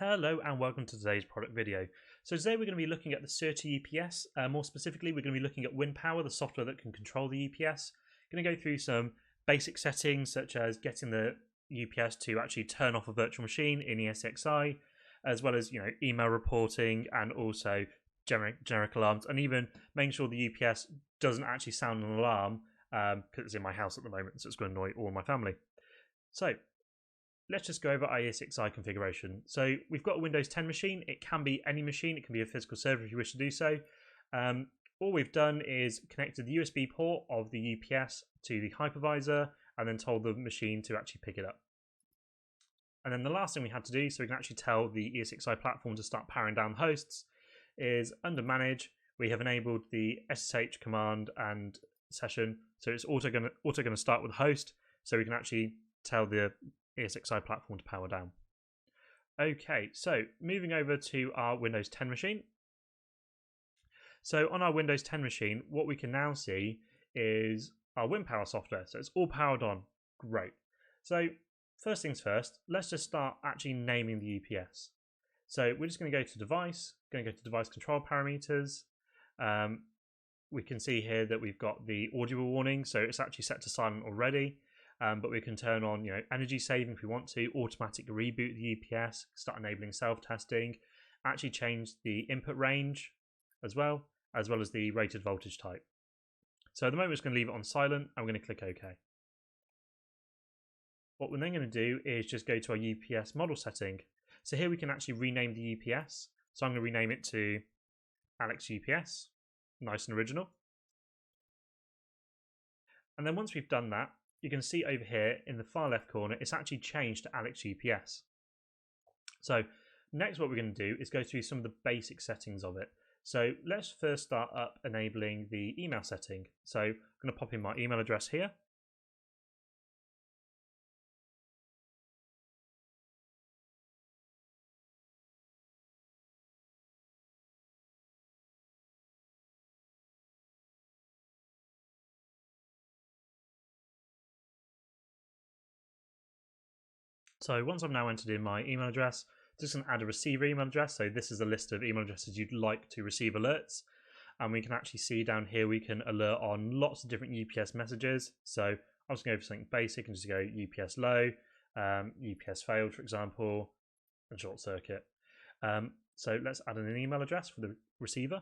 Hello and welcome to today's product video. So today we're going to be looking at the CertaUPS. More specifically, we're going to be looking at WindPower, the software that can control the UPS. Going to go through some basic settings such as getting the UPS to actually turn off a virtual machine in ESXi, as well as email reporting and also generic alarms, and even making sure the UPS doesn't actually sound an alarm because it's in my house at the moment, so it's going to annoy all my family. So let's just go over our ESXi configuration. So we've got a Windows 10 machine. It can be any machine. It can be a physical server if you wish to do so. All we've done is connected the USB port of the UPS to the hypervisor and then told the machine to actually pick it up. And then the last thing we had to do, so we can actually tell the ESXi platform to start powering down hosts, is under Manage, we have enabled the SSH command and session. So it's auto going to start with host, so we can actually tell the ESXi platform to power down. Okay, so moving over to our Windows 10 machine. So on our Windows 10 machine, what we can now see is our WindPower software. So it's all powered on. Great. So first things first, let's just start actually naming the UPS. So we're just going to go to Device, going to go to Device Control Parameters. We can see here that we've got the audible warning, so it's actually set to silent already. But we can turn on, energy saving if we want to, automatic reboot the UPS, start enabling self-testing, actually change the input range as well as the rated voltage type. So at the moment, we're just going to leave it on silent, and we're going to click OK. What we're then going to do is just go to our UPS model setting. So here we can actually rename the UPS. So I'm going to rename it to Alex UPS, nice and original. And then once we've done that, you can see over here in the far left corner, it's actually changed to Alex UPS. So next what we're going to do is go through some of the basic settings of it. So let's first start up enabling the email setting. So I'm going to pop in my email address here. So once I've now entered in my email address, I'm just going to add a receiver email address. So this is a list of email addresses you'd like to receive alerts. And we can actually see down here, we can alert on lots of different UPS messages. So I'm just going to go for something basic and just go UPS low, UPS failed, for example, and short circuit. So let's add an email address for the receiver.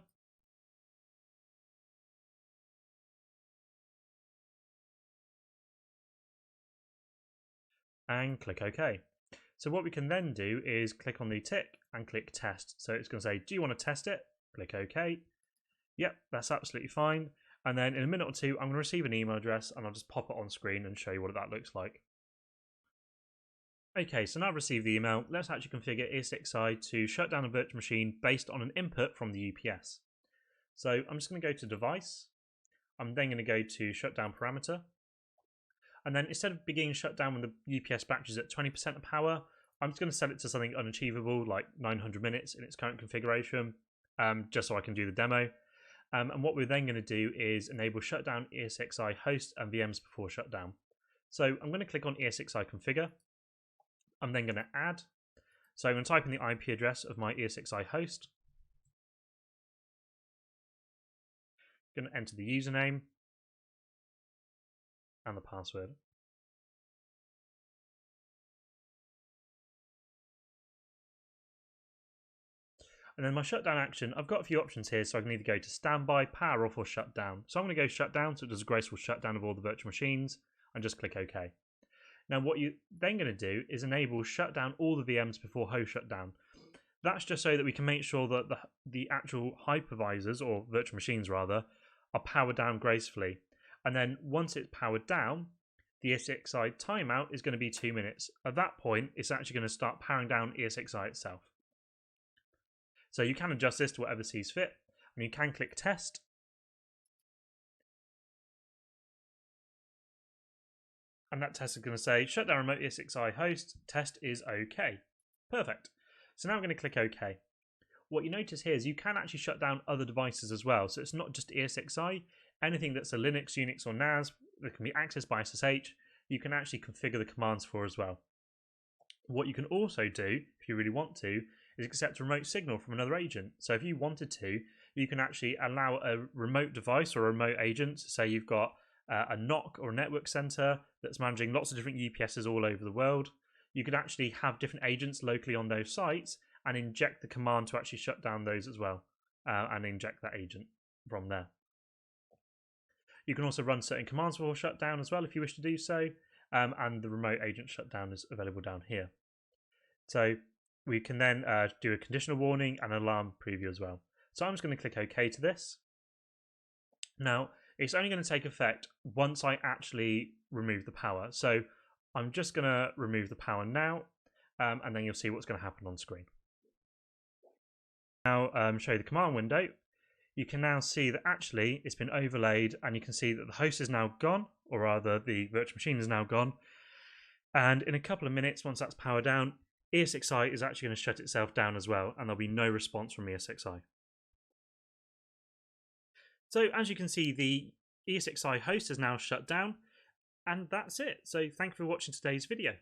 And click OK. So what we can then do is click on the tick and click test. So it's going to say, do you want to test it? Click OK. Yep, that's absolutely fine. And then in a minute or two, I'm going to receive an email address and I'll just pop it on screen and show you what that looks like. Okay, so now I've received the email, let's actually configure ESXi to shut down a virtual machine based on an input from the UPS. So I'm just going to go to Device. I'm then going to go to Shutdown Parameter. And then instead of beginning shutdown when the UPS battery is at 20% of power, I'm just going to set it to something unachievable, like 900 minutes in its current configuration, just so I can do the demo. And what we're then going to do is enable shutdown ESXi host and VMs before shutdown. So I'm going to click on ESXi configure. I'm then going to add. So I'm going to type in the IP address of my ESXi host. I'm going to enter the username and the password. And then my shutdown action, I've got a few options here, so I can either go to standby, power off, or shutdown. So I'm going to go shutdown, so it does a graceful shutdown of all the virtual machines, and just click OK. Now what you're then going to do is enable shutdown all the VMs before host shutdown. That's just so that we can make sure that the actual hypervisors, or virtual machines rather, are powered down gracefully. And then once it's powered down, the ESXi timeout is going to be 2 minutes. At that point, it's actually going to start powering down ESXi itself. So you can adjust this to whatever sees fit, and you can click test. And that test is going to say, shut down remote ESXi host, test is OK. Perfect. So now I'm going to click OK. What you notice here is you can actually shut down other devices as well. So it's not just ESXi. Anything that's a Linux, Unix, or NAS that can be accessed by SSH, you can actually configure the commands for as well. What you can also do, if you really want to, is accept a remote signal from another agent. So if you wanted to, you can actually allow a remote device or a remote agent, say you've got a NOC or a network center that's managing lots of different UPSs all over the world. You could actually have different agents locally on those sites and inject the command to actually shut down those as well, and inject that agent from there. You can also run certain commands for shutdown as well if you wish to do so, and the remote agent shutdown is available down here. So we can then do a conditional warning and alarm preview as well. So I'm just going to click OK to this. Now, it's only going to take effect once I actually remove the power. So I'm just going to remove the power now, and then you'll see what's going to happen on screen. Now, show you the command window. You can now see that actually it's been overlaid, and you can see that the host is now gone, or rather the virtual machine is now gone. And in a couple of minutes, once that's powered down, ESXi is actually going to shut itself down as well, and there'll be no response from ESXi. So as you can see, the ESXi host is now shut down, and that's it. So thank you for watching today's video.